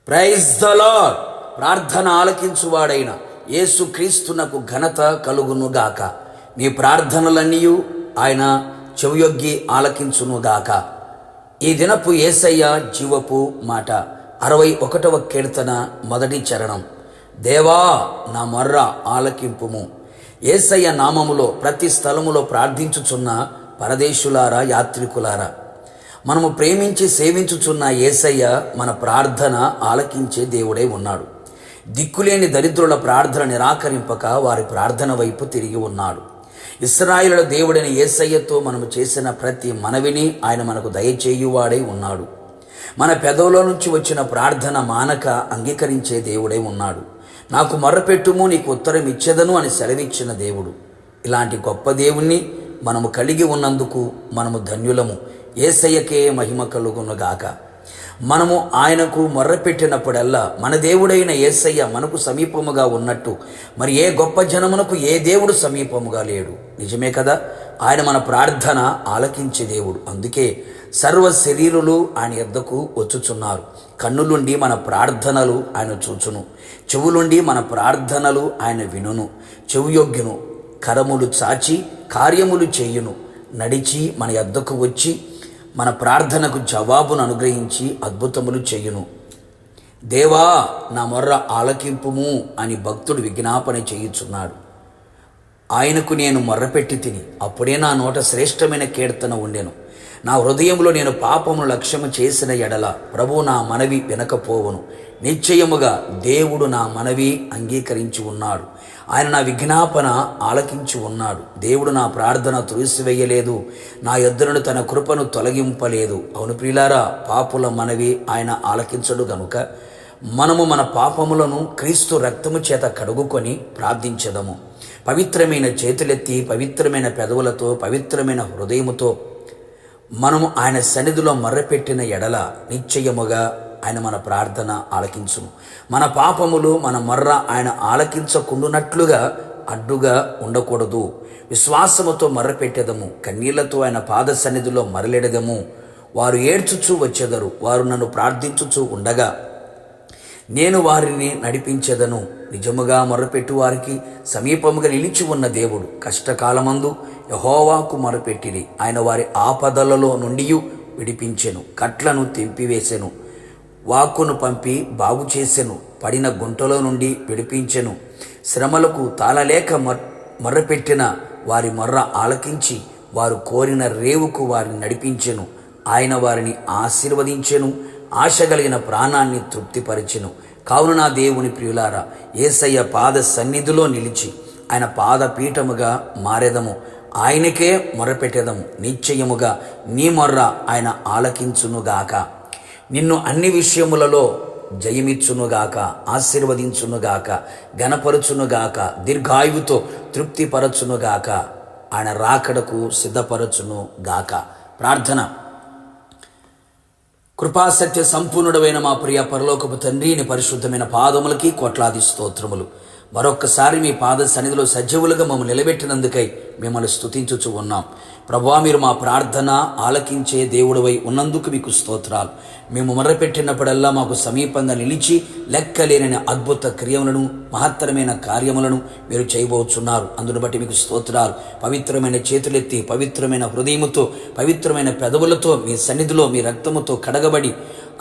Praise the lord. ప్రార్థన ఆలకించువాడైన యేసుక్రీస్తునకు ఘనత కలుగునుగాక. మీ ప్రార్థనలన్నీ ఆయన చెవియొగ్గి ఆలకించునుగాక. ఈ దినపు యేసయ్య జీవపు మాట 61వ కీర్తన మొదటి చరణం. దేవా నా మొర్ర ఆలకింపుము. యేసయ్య నామములో ప్రతి స్థలములో ప్రార్థించుచున్న పరదేశులారా, యాత్రికులారా, మనము ప్రేమించి సేవించుచున్న యేసయ్య మన ప్రార్థన ఆలకించే దేవుడై ఉన్నాడు. దిక్కులేని దరిద్రుల ప్రార్థన నిరాకరింపక వారి ప్రార్థన వైపు తిరిగి ఉన్నాడు. ఇశ్రాయేలుల దేవుడైన యేసయ్యతో మనము చేసిన ప్రతి మనవిని ఆయన మనకు దయచేయువాడై ఉన్నాడు. మన పెదవుల నుంచి వచ్చిన ప్రార్థన మానక అంగీకరించే దేవుడై ఉన్నాడు. నాకు మొర్రపెట్టుము, నీకు ఉత్తరం ఇచ్చేదను అని సెలవిచ్చిన దేవుడు. ఇలాంటి గొప్ప దేవుణ్ణి మనము కలిగి ఉన్నందుకు మనము ధన్యులము. యేసయ్యకే మహిమ కలుగునుగాక. మనము ఆయనకు మొర్రపెట్టినప్పుడల్లా మన దేవుడైన యేసయ్య మనకు సమీపముగా ఉన్నట్టు మరి ఏ గొప్ప జనమునకు ఏ దేవుడు సమీపముగా లేడు. నిజమే కదా. ఆయన మన ప్రార్థన ఆలకించే దేవుడు. అందుకే సర్వ శరీరులు ఆయన యొద్దకు వచ్చుచున్నారు. కన్నులుండి మన ప్రార్థనలు ఆయన చూచును, చెవులుండి మన ప్రార్థనలు ఆయన వినును, చెవియొగ్గును, కరములు చాచి కార్యములు చేయును, నడిచి మన యొద్దకు వచ్చి మన ప్రార్థనకు జవాబును అనుగ్రహించి అద్భుతములు చేయును. దేవా నా మొర్ర ఆలకింపుము అని భక్తుడు విజ్ఞాపన చేయుచున్నాడు. ఆయనకు నేను మొర్రపెట్టి తిని, అప్పుడే నా నోట శ్రేష్టమైన కీర్తన ఉండెను. నా హృదయంలో నేను పాపమును లక్ష్యము చేసిన ఎడల ప్రభు నా మనవి వినకపోవును. నిశ్చయముగా దేవుడు నా మనవి అంగీకరించి ఉన్నాడు. ఆయన నా విజ్ఞాపన ఆలకించి ఉన్నాడు. దేవుడు నా ప్రార్థన తుడిసివేయలేదు, నా యొద్ద తన కృపను తొలగింపలేదు. అవును ప్రియులారా, పాపుల మనవి ఆయన ఆలకించడు గనుక మనము మన పాపములను క్రీస్తు రక్తము చేత కడుగుకొని ప్రార్థించదము. పవిత్రమైన చేతులెత్తి, పవిత్రమైన పెదవులతో, పవిత్రమైన హృదయముతో మనము ఆయన సన్నిధిలో మొర్రపెట్టిన ఎడల నిశ్చయముగా ఆయన మన ప్రార్థన ఆలకించును. మన పాపములు మన మొర్ర ఆయన ఆలకించకుండునట్లుగా అడ్డుగా ఉండకూడదు. విశ్వాసముతో మొర్రపెట్టెదము, కన్నీళ్లతో ఆయన పాద సన్నిధిలో మరలెడదము. వారు ఏడ్చుచూ వచ్చెదరు, వారు నన్ను ప్రార్థించుచూ ఉండగా నేను వారిని నడిపించెదను. నిజముగా మొర్రపెట్టు వారికి సమీపముగా నిలిచి ఉన్న దేవుడు. కష్టకాలమందు యెహోవాకు మొర్రపెట్టిరి, ఆయన వారి ఆపదలలో నుండి విడిపించెను, కట్లను తెంపివేసెను, వాక్కును పంపి బాగు చేసెను, పడిన గుంటలో నుండి విడిపించెను. శ్రమలకు తాళలేక మొర్రపెట్టిన వారి మొర్ర ఆలకించి వారు కోరిన రేవుకు వారిని నడిపించెను. ఆయన వారిని ఆశీర్వదించెను, ఆశ కలిగిన ప్రాణాన్ని తృప్తిపరిచెను. కావున నా దేవుని ప్రియులారా, యేసయ్య పాద సన్నిధిలో నిలిచి ఆయన పాదపీఠముగా మారెదము, ఆయనకే మొరపెట్టెదము. నిశ్చయముగా నీ మొర్ర ఆయన ఆలకించునుగాక. నిన్ను అన్ని విషయములలో జయమిచ్చునుగాక, ఆశీర్వదించునుగాక, ఘనపరచునుగాక, దీర్ఘాయువుతో తృప్తిపరచునుగాక, ఆయన రాకడకు సిద్ధపరచునుగాక. ప్రార్థన. కృపాసత్య సంపూర్ణుడైన మా ప్రియ పరలోకపు తండ్రి, నీ పరిశుద్ధమైన పాదములకి కోట్లాది స్తోత్రములు. మరొక్కసారి మీ పాద సన్నిధిలో సజీవులుగా మమ్మల్ని నిలబెట్టినందుకై మిమ్మల్ని స్తుతించుచు ఉన్నాం. ప్రభువా, మీరు మా ప్రార్థన ఆలకించే దేవుడవై ఉన్నందుకు మీకు స్తోత్రాలు. మేము మొర్రపెట్టినప్పుడల్లా మాకు సమీపంగా నిలిచి లెక్కలేని అద్భుత క్రియములను, మహత్తరమైన కార్యములను మీరు చేయబోచున్నారు. అందును బట్టి మీకు స్తోత్రాలు. పవిత్రమైన చేతులెత్తి, పవిత్రమైన హృదయముతో, పవిత్రమైన పెదవులతో మీ సన్నిధిలో మీ రక్తముతో కడగబడి,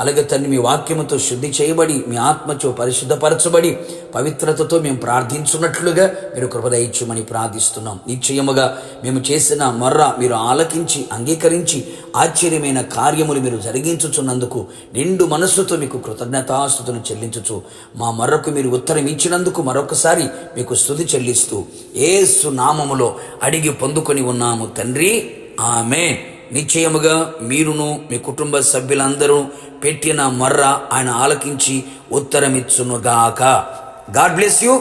అలాగే తండ్రి మీ వాక్యముతో శుద్ధి చేయబడి, మీ ఆత్మచో పరిశుద్ధపరచబడి, పవిత్రతతో మేము ప్రార్థించున్నట్లుగా మీరు కృప దయచేయమని ప్రార్థిస్తున్నాం. నిశ్చయముగా మేము చేసిన మొర్ర మీరు ఆలకించి అంగీకరించి ఆశ్చర్యమైన కార్యములు మీరు జరిగించుచున్నందుకు నిండు మనస్సుతో మీకు కృతజ్ఞతాస్తుతులు చెల్లించుచు మా మొర్రకు మీరు ఉత్తరం ఇచ్చినందుకు మరొకసారి మీకు స్తుతి చెల్లిస్తూ యేసు నామములో అడిగి పొందుకొని ఉన్నాము తండ్రి, ఆమేన్. నిశ్చయముగా మీరును మీ కుటుంబ సభ్యులందరూ పెట్టిన మొర్ర ఆయన ఆలకించి ఉత్తరమిచ్చునుగాక. God bless you.